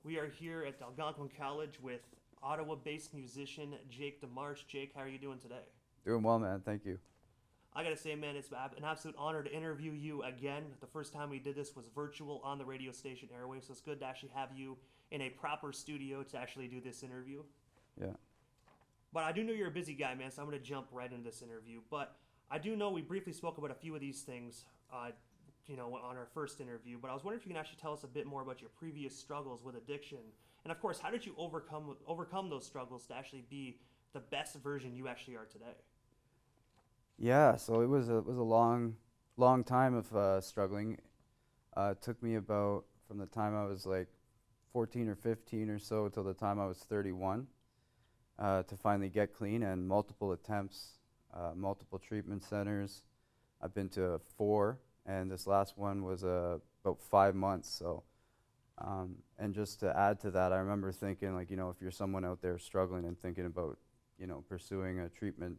We are here at Algonquin College with Ottawa-based musician Jake Demarsh. Jake, how are you doing today? Doing well, man. Thank you. I gotta say, man, it's an absolute honor to interview you again. The first time we did this was virtual on the radio station airwaves, so it's good to actually have you in a proper studio to actually do this interview. Yeah. But I do know you're a busy guy, man, so I'm gonna jump right into this interview. But I do know we briefly spoke about a few of these things, on our first interview. But I was wondering if you can actually tell us a bit more about your previous struggles with addiction, and of course, how did you overcome those struggles to actually be the best version you actually are today? Yeah. So it was a long time of struggling. It took me about from the time I was like 14 or 15 or so till the time I was 31 to finally get clean, and multiple attempts, multiple treatment centers. I've been to four, and this last one was about 5 months. So, and just to add to that, I remember thinking, like, if you're someone out there struggling and thinking about, pursuing a treatment,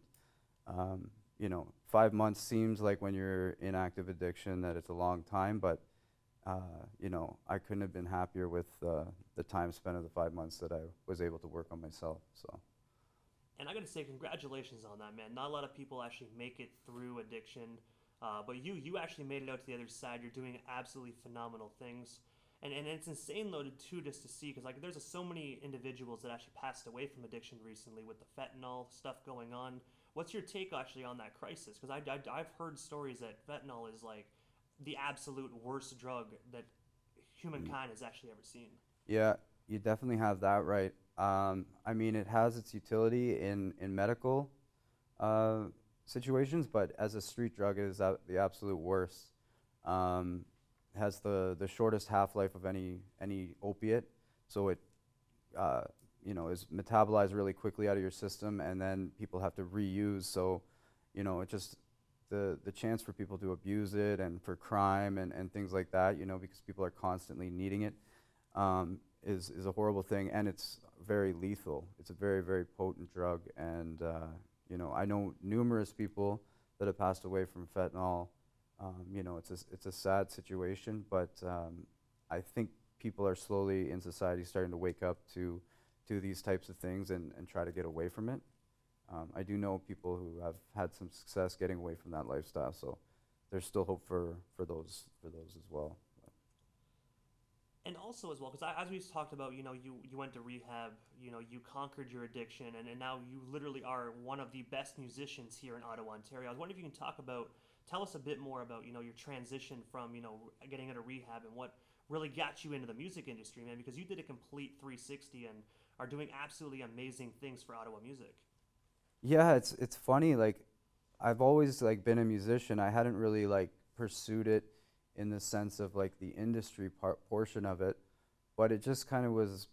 5 months seems like when you're in active addiction that it's a long time, but I couldn't have been happier with the time spent of the 5 months that I was able to work on myself. So And I gotta say, congratulations on that, man. Not a lot of people actually make it through addiction, but you actually made it out to the other side. You're doing absolutely phenomenal things, and it's insane though too just to see because like there's so many individuals that actually passed away from addiction recently with the fentanyl stuff going on. What's your take actually on that crisis? Because I've heard stories that fentanyl is like the absolute worst drug that y- humankind has actually ever seen. yeah, you definitely have that right. I mean, it has its utility in medical uh, situations, but as a street drug, it is the absolute worst. Um, has the shortest half life of any opiate, so it uh, is metabolized really quickly out of your system, and then people have to reuse. So, it just the chance for people to abuse it and for crime and things like that, because people are constantly needing it, is a horrible thing, and it's very lethal. It's a very, very potent drug, and I know numerous people that have passed away from fentanyl. It's a sad situation, but I think people are slowly in society starting to wake up to these types of things and try to get away from it. I do know people who have had some success getting away from that lifestyle, so there's still hope for those as well. And also as well because as we talked about, you went to rehab, you conquered your addiction, and now you literally are one of the best musicians here in Ottawa, Ontario. I was wondering if you can tell us a bit more about your transition from getting into rehab and what really got you into the music industry, man, because you did a complete 360 and are doing absolutely amazing things for Ottawa music. Yeah, it's funny. Like, I've always like been a musician. I hadn't really like pursued it in the sense of like the industry portion of it, but it just kind of was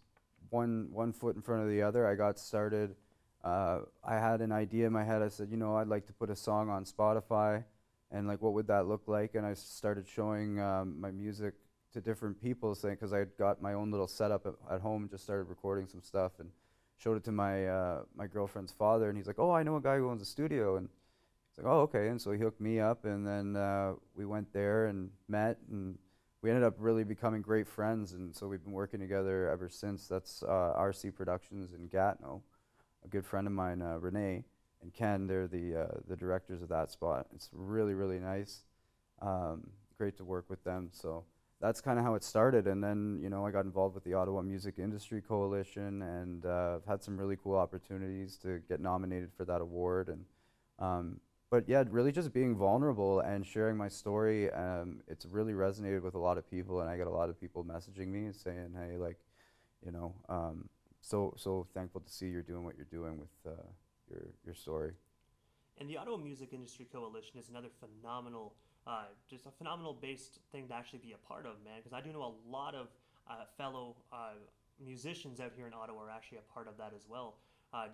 one foot in front of the other. I got started. I had an idea in my head. I said, I'd like to put a song on Spotify, and like, what would that look like? And I started showing my music to different people, saying because I had got my own little setup at home, just started recording some stuff and showed it to my girlfriend's father, and he's like, "Oh, I know a guy who owns a studio," and it's like, "Oh, okay." And so he hooked me up, and then we went there and met, and we ended up really becoming great friends, and so we've been working together ever since. That's RC Productions in Gatineau. A good friend of mine, Renee and Ken, they're the directors of that spot. It's really, really nice. Great to work with them. So that's kind of how it started. And then, I got involved with the Ottawa Music Industry Coalition, and I've had some really cool opportunities to get nominated for that award. And but yeah, really just being vulnerable and sharing my story. It's really resonated with a lot of people, and I get a lot of people messaging me and saying, "Hey, like, you know, so thankful to see you're doing what you're doing with your story." And the Ottawa Music Industry Coalition is another phenomenal, just a phenomenal based thing to actually be a part of, man. Because I do know a lot of fellow musicians out here in Ottawa are actually a part of that as well.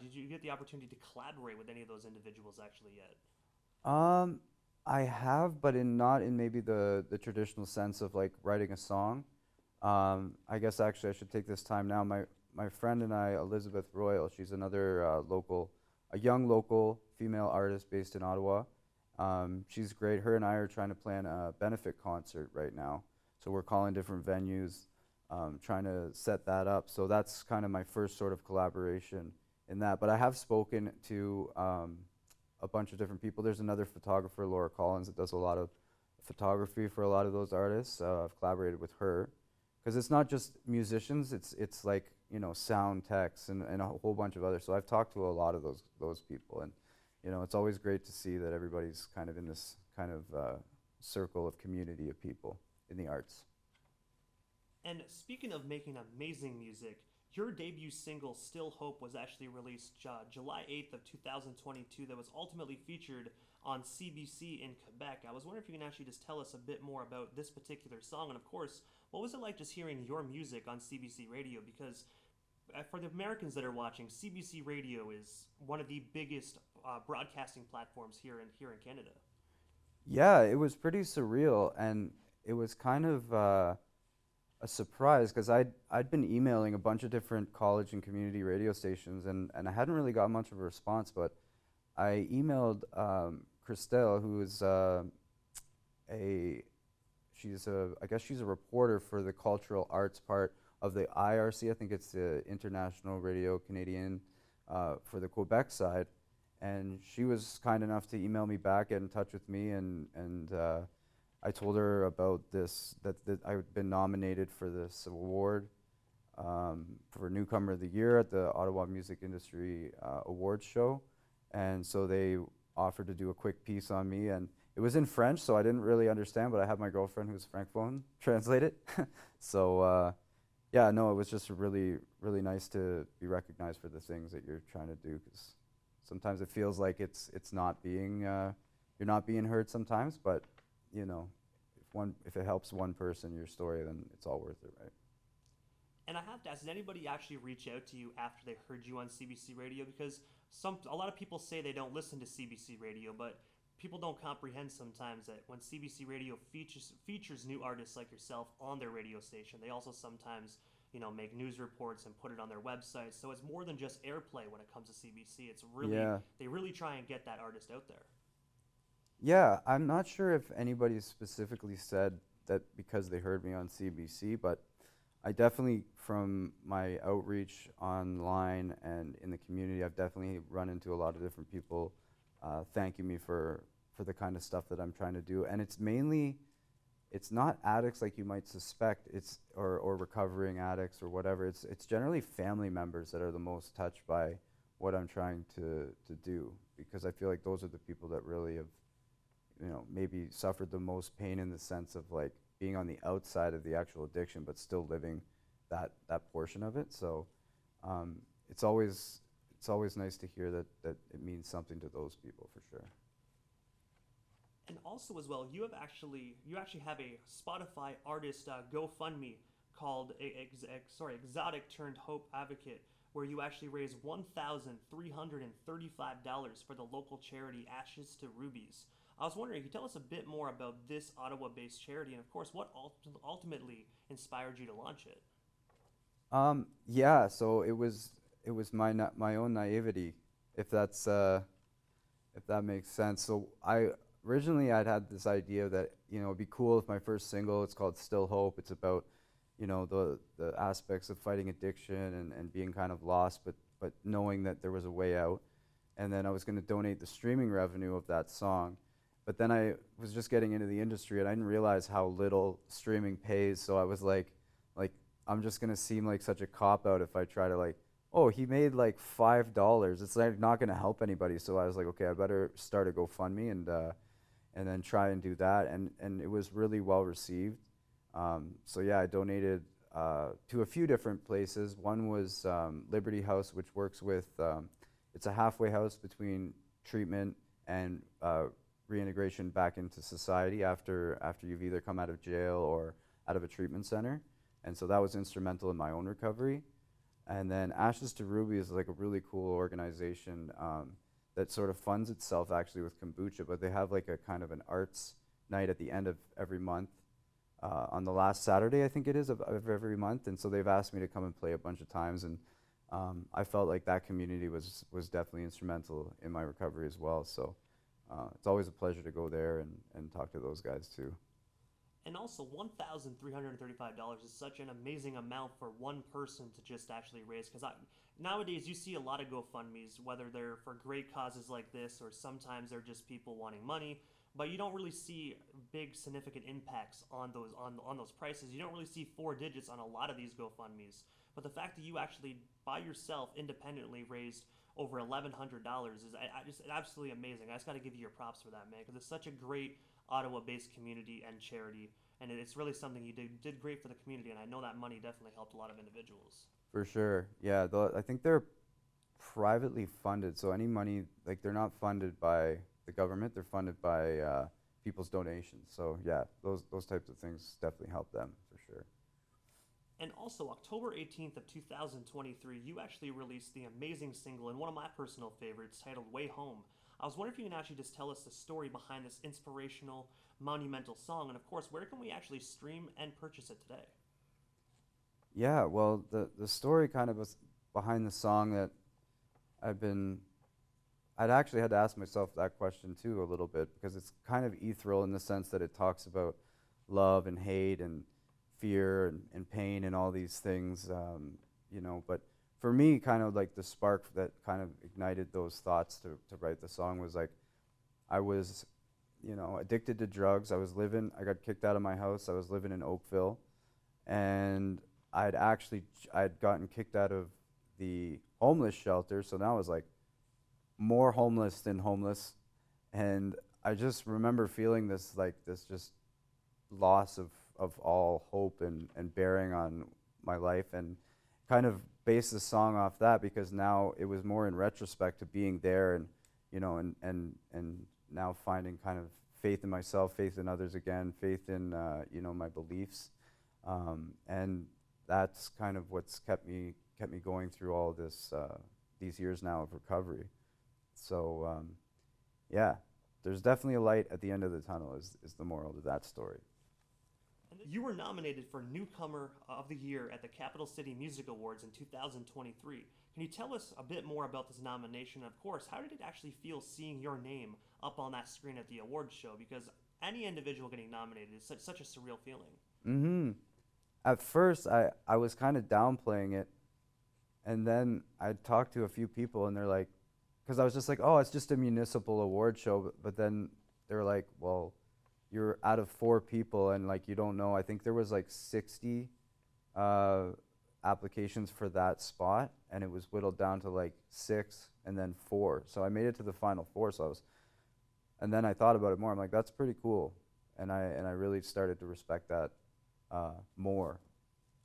Did you get the opportunity to collaborate with any of those individuals actually yet? Um, I have, but in not in maybe the traditional sense of like writing a song. I guess actually I should take this time now. My friend and I, Elizabeth Royal, she's another a young local female artist based in Ottawa. She's great. Her and I are trying to plan a benefit concert right now. So we're calling different venues, trying to set that up. So that's kind of my first sort of collaboration in that. But I have spoken to a bunch of different people. There's another photographer, Laura Collins, that does a lot of photography for a lot of those artists. I've collaborated with her because it's not just musicians. It's like, you know, sound techs and a whole bunch of others. So I've talked to a lot of those people, and you know, it's always great to see that everybody's kind of in this kind of circle of community of people in the arts. And speaking of making amazing music, your debut single "Still Hope" was actually released July 8th of 2022. That was ultimately featured on CBC in Quebec. I was wondering if you can actually just tell us a bit more about this particular song, and of course, what was it like just hearing your music on CBC Radio? Because for the Americans that are watching, CBC Radio is one of the biggest broadcasting platforms here in Canada. Yeah, it was pretty surreal, and it was kind of a surprise because I'd been emailing a bunch of different college and community radio stations, and I hadn't really got much of a response. But I emailed Christelle, who is a I guess she's a reporter for the cultural arts part of the IRC. I think it's the International Radio Canadian for the Quebec side, and she was kind enough to email me back, get in touch with me, and I told her about this, that I've been nominated for this award for Newcomer of the Year at the Ottawa Music Industry Awards show. And so they offered to do a quick piece on me. And it was in French, so I didn't really understand, but I had my girlfriend who's Francophone translate it. So yeah, no, it was just really, really nice to be recognized for the things that you're trying to do, because sometimes it feels like it's not being, you're not being heard sometimes, but you know, if it helps one person, your story, then it's all worth it, right? And I have to ask, did anybody actually reach out to you after they heard you on CBC Radio? Because a lot of people say they don't listen to CBC Radio, but people don't comprehend sometimes that when CBC Radio features new artists like yourself on their radio station, they also sometimes, you know, make news reports and put it on their website. So it's more than just airplay when it comes to CBC. It's really, Yeah. they really try and get that artist out there. Yeah, I'm not sure if anybody specifically said that because they heard me on CBC, but I definitely, from my outreach online and in the community, I've definitely run into a lot of different people thanking me for the kind of stuff that I'm trying to do. And it's mainly, it's not addicts like you might suspect, or recovering addicts or whatever. It's generally family members that are the most touched by what I'm trying to do, because I feel like those are the people that really have, you know, maybe suffered the most pain in the sense of like being on the outside of the actual addiction, but still living that portion of it. So it's always nice to hear that it means something to those people for sure. And also as well, you actually have a Spotify artist GoFundMe called Exotic Turned Hope Advocate, where you actually raise $1,335 for the local charity Ashes to Rubies. I was wondering, can you tell us a bit more about this Ottawa-based charity, and of course, what ultimately inspired you to launch it? Yeah, so it was my own naivety, if if that makes sense. So originally I'd had this idea that, you know, it'd be cool if my first single, it's called Still Hope. It's about, you know, the aspects of fighting addiction and being kind of lost, but knowing that there was a way out. And then I was going to donate the streaming revenue of that song. But then I was just getting into the industry, and I didn't realize how little streaming pays. So I was like, I'm just gonna seem like such a cop out if I try to like, oh, he made like $5. It's like not gonna help anybody. So I was like, okay, I better start a GoFundMe and then try and do that. And it was really well received. So yeah, I donated to a few different places. One was Liberty House, which works with, it's a halfway house between treatment and reintegration back into society after you've either come out of jail or out of a treatment center. And so that was instrumental in my own recovery. And then Ashes to Ruby is like a really cool organization that sort of funds itself actually with kombucha, but they have like a kind of an arts night at the end of every month on the last Saturday, I think it is, of every month. And so they've asked me to come and play a bunch of times. And I felt like that community was definitely instrumental in my recovery as well. So it's always a pleasure to go there and talk to those guys too. And also, $1,335 is such an amazing amount for one person to just actually raise. Because nowadays, you see a lot of GoFundMe's, whether they're for great causes like this, or sometimes they're just people wanting money. But you don't really see big significant impacts on those prices. You don't really see four digits on a lot of these GoFundMe's. But the fact that you actually by yourself independently raised over $1,100 is just absolutely amazing. I just got to give you your props for that, man, because it's such a great Ottawa-based community and charity, and it's really something you did great for the community. And I know that money definitely helped a lot of individuals. For sure. Yeah, I think they're privately funded, so any money, like they're not funded by the government, they're funded by people's donations. So yeah, those types of things definitely help them for sure. And also, October 18th of 2023, you actually released the amazing single and one of my personal favorites titled Way Home. I was wondering if you can actually just tell us the story behind this inspirational, monumental song, and of course, where can we actually stream and purchase it today? Yeah, well, the story kind of was behind the song that I've been I'd actually had to ask myself that question too a little bit because it's kind of ethereal in the sense that it talks about love and hate and fear and pain and all these things, But for me, kind of like the spark that kind of ignited those thoughts to write the song was like I was, addicted to drugs. I got kicked out of my house. I was living in Oakville, and I'd gotten kicked out of the homeless shelter. So now I was like more homeless than homeless, and I just remember feeling this just loss of all hope and bearing on my life, and kind of based the song off that because now it was more in retrospect to being there and and now finding kind of faith in myself, faith in others again, faith in my beliefs, and that's kind of what's kept me going through all this these years now of recovery. So, yeah, there's definitely a light at the end of the tunnel is the moral to that story. And you were nominated for Newcomer of the Year at the Capital City Music Awards in 2023. Can you tell us a bit more about this nomination? Of course, how did it actually feel seeing your name up on that screen at the awards show? Because any individual getting nominated is such a surreal feeling. Mm-hmm. At first, I was kind of downplaying it, and then I talked to a few people, and they're like, because I was just like, oh, it's just a municipal award show, but then they were like, well, you're out of 4 people, and like you don't know. I think there was like 60 applications for that spot, and it was whittled down to like 6 and then 4. So I made it to the final 4. And then I thought about it more. I'm like, that's pretty cool, and I really started to respect that more.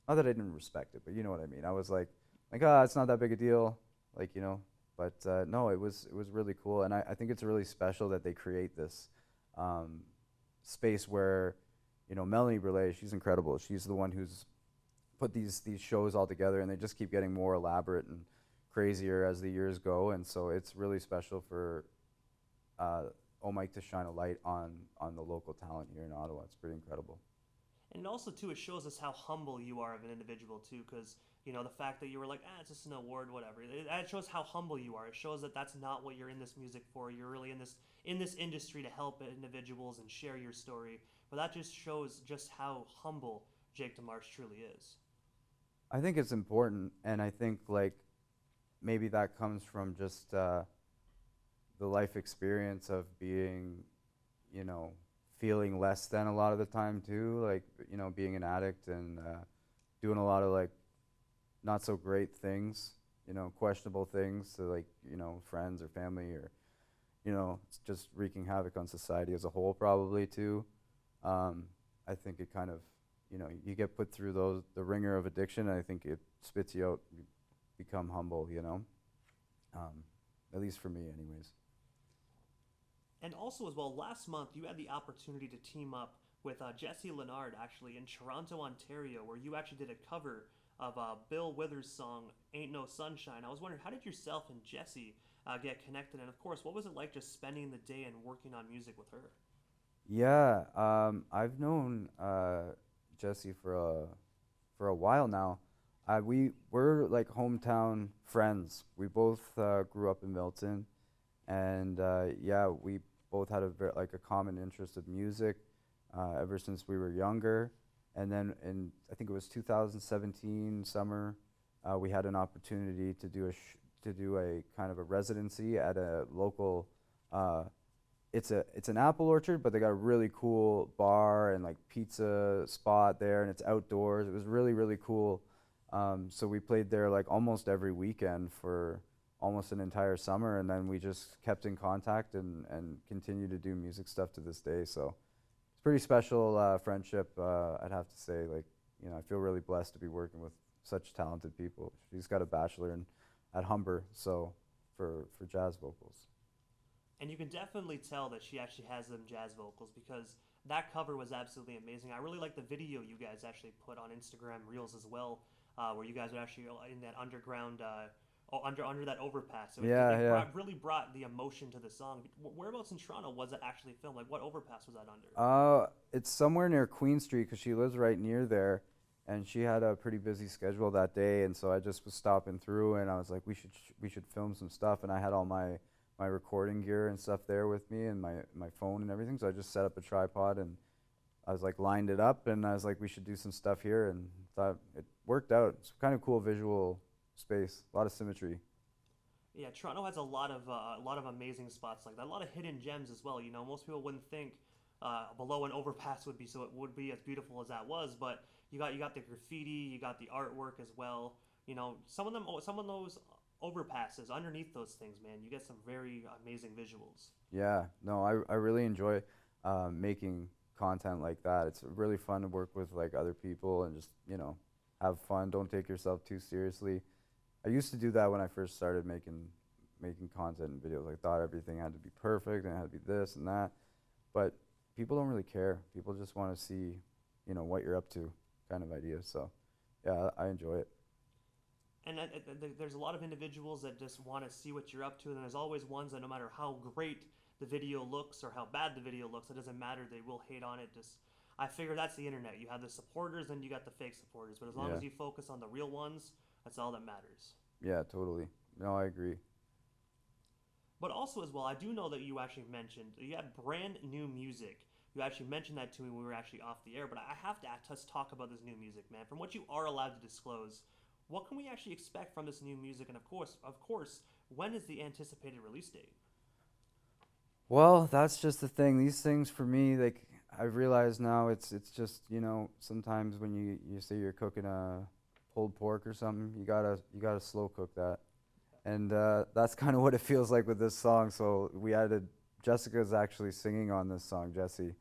Not that I didn't respect it, but you know what I mean. I was like, it's not that big a deal, But no, it was really cool, and I think it's really special that they create this space where, Melanie Brule, she's incredible. She's the one who's put these shows all together, and they just keep getting more elaborate and crazier as the years go. And so it's really special for Omike to shine a light on the local talent here in Ottawa. It's pretty incredible. And also, too, it shows us how humble you are of an individual, too, because, the fact that you were like, it's just an award, whatever. It shows how humble you are. It shows that that's not what you're in this music for. You're really in this industry to help individuals and share your story. But that just shows just how humble Jake Demarsh truly is. I think it's important, and I think, maybe that comes from just the life experience of being, feeling less than a lot of the time too, being an addict and doing a lot of not so great things, questionable things to friends or family, or it's just wreaking havoc on society as a whole probably too. I think it kind of, you get put through the ringer of addiction, and I think it spits you out. You become humble, at least for me anyways. And also, as well, last month you had the opportunity to team up with Jesse Leonard, actually, in Toronto, Ontario, where you actually did a cover of Bill Withers' song "Ain't No Sunshine." I was wondering, how did yourself and Jesse get connected, and of course, what was it like just spending the day and working on music with her? Yeah, I've known Jesse for a while now. We're like hometown friends. We both grew up in Milton, and yeah, we both had a common interest of music. ever since we were younger. And then in, I think it was 2017 summer, we had an opportunity to do to do a kind of a residency at a local. It's an apple orchard, but they got a really cool bar and like pizza spot there, and it's outdoors. It was really cool. So we played there like almost every weekend for almost an entire summer, and then we just kept in contact and continue to do music stuff to this day. So it's pretty special friendship, I'd have to say. Like, you know, I feel really blessed to be working with such talented people. She's got a bachelor at Humber, so for jazz vocals. And you can definitely tell that she actually has them jazz vocals because that cover was absolutely amazing. I really like the video you guys actually put on Instagram Reels as well, where you guys are actually in that underground, under that overpass. So Yeah. really brought the emotion to the song. Whereabouts in Toronto was it actually filmed? Like, what overpass was that under? It's somewhere near Queen Street because she lives right near there, and she had a pretty busy schedule that day, and so I just was stopping through, and I was like, we should film some stuff, and I had all my recording gear and stuff there with me, and my phone and everything. So I just set up a tripod, and I was like lined it up, and I was like, we should do some stuff here, and thought it worked out. It's kind of cool visual space, a lot of symmetry. Yeah, Toronto has a lot of amazing spots like that. A lot of hidden gems as well. You know, most people wouldn't think below an overpass would be so it would be as beautiful as that was, but you got the graffiti, you got the artwork as well. You know, some of those overpasses underneath those things, man, you get some very amazing visuals. Yeah, no, I really enjoy making content like that. It's really fun to work with like other people and just, you know, have fun. Don't take yourself too seriously. I used to do that when I first started making content and videos. I thought everything had to be perfect and it had to be this and that. But people don't really care. People just want to see, you know, what you're up to kind of idea. So, yeah, I enjoy it. And there's a lot of individuals that just want to see what you're up to, and there's always ones that no matter how great the video looks or how bad the video looks, it doesn't matter. They will hate on it. Just I figure that's the internet. You have the supporters and you got the fake supporters, but as long Yeah. as you focus on the real ones, that's all that matters. Yeah, totally. No, I agree. But also as well, I do know that you actually mentioned you had brand new music. You actually mentioned that to me when we were actually off the air, but I have to just talk about this new music, man. From what you are allowed to disclose, what can we actually expect from this new music? And of course, when is the anticipated release date? Well, that's just the thing. These things for me, like I've realized now, it's just, you know, sometimes when you say you're cooking a pulled pork or something, you gotta slow cook that, and that's kind of what it feels like with this song. So we added Jessica's actually singing on this song, Jessie.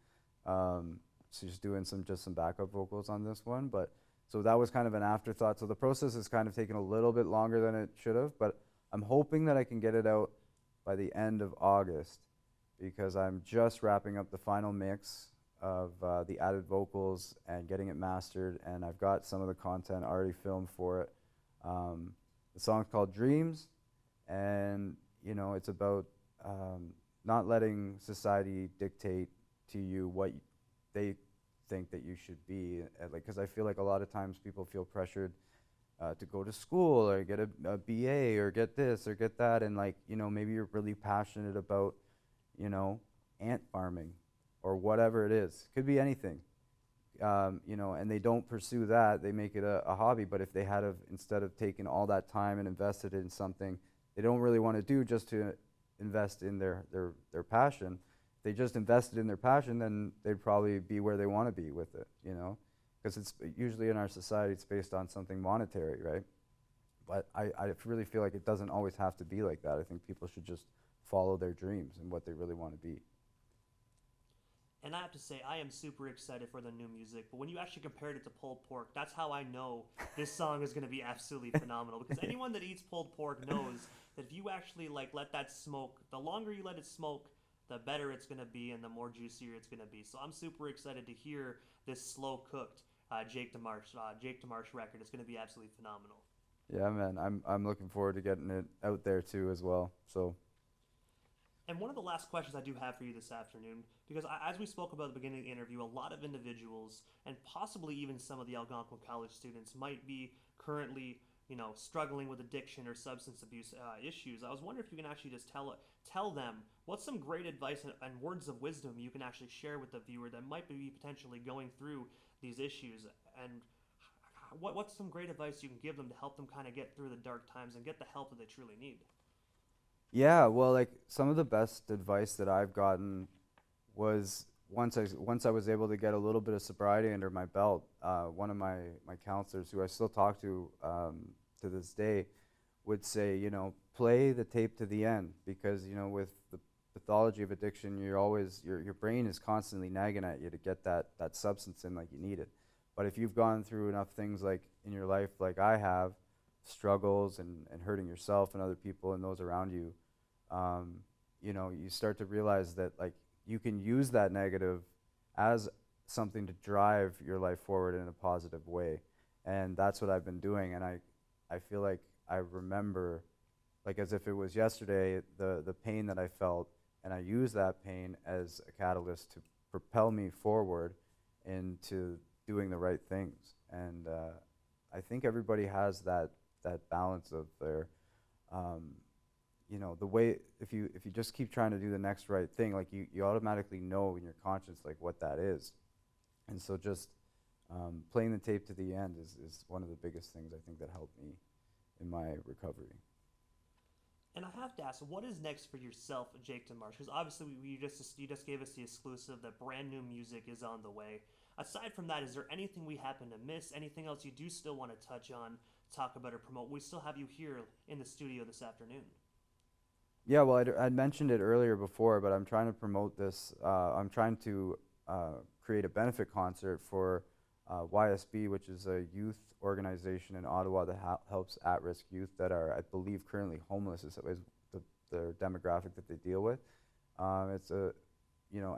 She's doing some backup vocals on this one, but so that was kind of an afterthought. So the process has kind of taken a little bit longer than it should have, but I'm hoping that I can get it out by the end of August because I'm just wrapping up the final mix of the added vocals and getting it mastered, and I've got some of the content already filmed for it. The song's called Dreams, and you know, it's about not letting society dictate to you what they think that you should be, like, because I feel like a lot of times people feel pressured to go to school or get a BA or get this or get that, and like, you know, maybe you're really passionate about, you know, ant farming or whatever it is. Could be anything, you know, and they don't pursue that. They make it a hobby, but if they had of instead of taking all that time and invested in something they don't really want to do just to invest in their passion, they just invested in their passion, then they'd probably be where they want to be with it, you know, because it's usually in our society it's based on something monetary, right? But I really feel like it doesn't always have to be like that. I think people should just follow their dreams and what they really want to be. And I have to say, I am super excited for the new music. But when you actually compared it to pulled pork, that's how I know this song is going to be absolutely phenomenal. Because anyone that eats pulled pork knows that if you actually like let that smoke, the longer you let it smoke, the better it's going to be and the more juicier it's going to be. So I'm super excited to hear this slow cooked Jake Demarsh record. It's going to be absolutely phenomenal. Yeah, man, I'm looking forward to getting it out there too as well. So. And one of the last questions I do have for you this afternoon, because as we spoke about at the beginning of the interview, a lot of individuals, and possibly even some of the Algonquin College students, might be currently struggling with addiction or substance abuse issues. I was wondering if you can actually just tell them what's some great advice and words of wisdom you can actually share with the viewer that might be potentially going through these issues, and what's some great advice you can give them to help them kind of get through the dark times and get the help that they truly need. Yeah, well, like some of the best advice that I've gotten was once I was able to get a little bit of sobriety under my belt. One of my counselors, who I still talk to this day, would say, play the tape to the end, because with the pathology of addiction, your brain is constantly nagging at you to get that substance in like you need it. But if you've gone through enough things like in your life, like I have, struggles and hurting yourself and other people and those around you, you start to realize that like you can use that negative as something to drive your life forward in a positive way. And that's what I've been doing. And I feel like I remember, like as if it was yesterday, the pain that I felt, and I use that pain as a catalyst to propel me forward into doing the right things. And I think everybody has that balance of their, the way, if you just keep trying to do the next right thing, like you automatically know in your conscience like what that is. And so just playing the tape to the end is one of the biggest things I think that helped me in my recovery. And I have to ask, what is next for yourself, Jake Demarsh? Because obviously you just gave us the exclusive that brand new music is on the way. Aside from that, is there anything we happen to miss? Anything else you do still want to touch on, talk about, or promote? We still have you here in the studio this afternoon. Yeah, well, I'd mentioned it earlier before, but I'm trying to promote this. I'm trying to create a benefit concert for YSB, which is a youth organization in Ottawa that helps at-risk youth that are, I believe, currently homeless is the demographic that they deal with. It's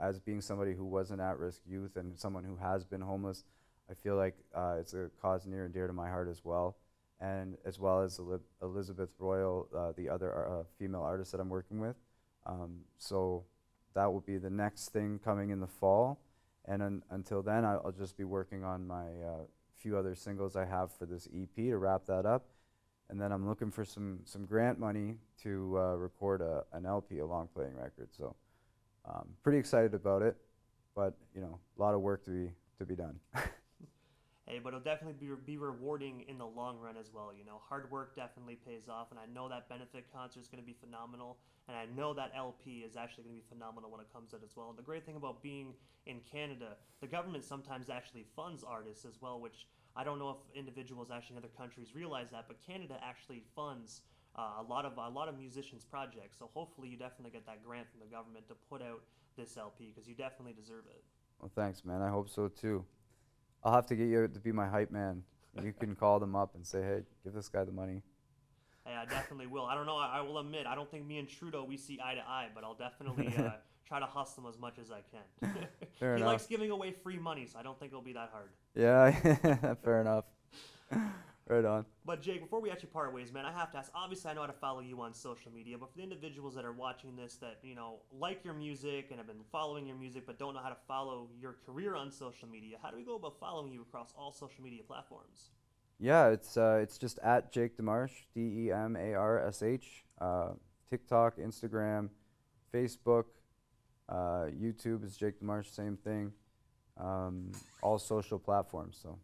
as being somebody who was an at-risk youth and someone who has been homeless, I feel like it's a cause near and dear to my heart as well. And as well as Elizabeth Royal, the other female artist that I'm working with. So that will be the next thing coming in the fall. And until then, I'll just be working on my few other singles I have for this EP to wrap that up. And then I'm looking for some grant money to record an LP, a long playing record. So pretty excited about it, but a lot of work to be done. Hey, but it'll definitely be rewarding in the long run as well. Hard work definitely pays off, and I know that benefit concert is going to be phenomenal, and I know that LP is actually going to be phenomenal when it comes out as well. And the great thing about being in Canada, the government sometimes actually funds artists as well, which I don't know if individuals actually in other countries realize that, but Canada actually funds a lot of musicians' projects. So hopefully you definitely get that grant from the government to put out this LP, because you definitely deserve it. Well, thanks, man. I hope so too. I'll have to get you to be my hype man. You can call them up and say, hey, give this guy the money. Hey, I definitely will. I don't know. I will admit, I don't think me and Trudeau, we see eye to eye, but I'll definitely try to hustle him as much as I can. Fair He enough. likes giving away free money, so I don't think it'll be that hard. Yeah, fair enough. Right on. But Jake, before we actually part ways, man, I have to ask. Obviously, I know how to follow you on social media, but for the individuals that are watching this that like your music and have been following your music, but don't know how to follow your career on social media, how do we go about following you across all social media platforms? Yeah, it's just at Jake Demarsh, Demarsh. TikTok, Instagram, Facebook, YouTube is Jake Demarsh, same thing. All social platforms. So.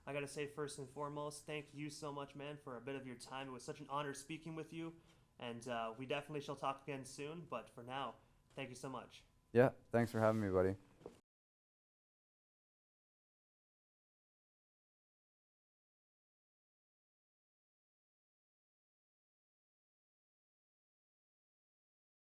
I gotta say, first and foremost, thank you so much, man, for a bit of your time. It was such an honor speaking with you, and we definitely shall talk again soon. But for now, thank you so much. Yeah, thanks for having me, buddy.